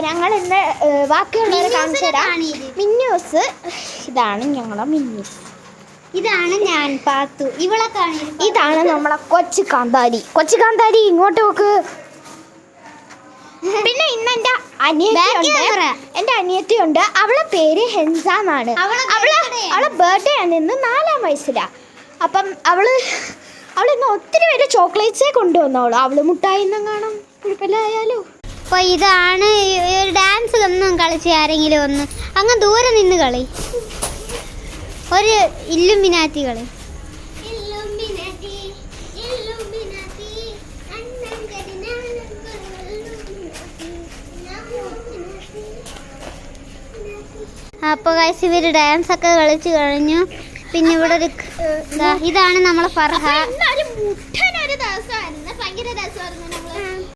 ഞങ്ങൾ ഇന്ന് ബാക്കിയുള്ളവരെ കാണിച്ചു തരാം. മിന്നൂസ്, ഇതാണ് ഞങ്ങളെ മിന്നൂസ്. ഇതാണ് ഞാൻ പാത്തു. ഇവളെ ഇതാണ് നമ്മളെ കൊച്ചു കാന്താരി. കൊച്ചു കാന്താരി ഇങ്ങോട്ട് നോക്ക്. പിന്നെ ഇന്ന് എൻ്റെ അനിയത്തിയുണ്ട്. അവളെ പേര് ഹെൻസ എന്നാണ്. അവളെ ബർത്ത്ഡേ ആണ് ഇന്ന്, 4ാം വയസ്സിലാണ്. അപ്പം അവളിന്ന് ഒത്തിരി പേര് ചോക്ലേറ്റ്സേ കൊണ്ടുവന്നോളൂ. അവള് മുട്ടായി ഒന്നും കാണും, കുഴപ്പമില്ലായാലോ. അപ്പോൾ ഇതാണ് ഒരു ഡാൻസ് ഒന്നും കളിച്ച് ആരെങ്കിലും ഒന്ന് അങ്ങ് ദൂരെ നിന്ന് കളി, ഒരു ഇല്ലുമിനാറ്റി കളി. അപ്പോൾ ഗൈസ് ഇവർ ഡാൻസ് ഒക്കെ കളിച്ച് കഴിഞ്ഞു. പിന്നെ ഇവിടെ ഒരു ഇതാണ് നമ്മളെ ഫർഹ.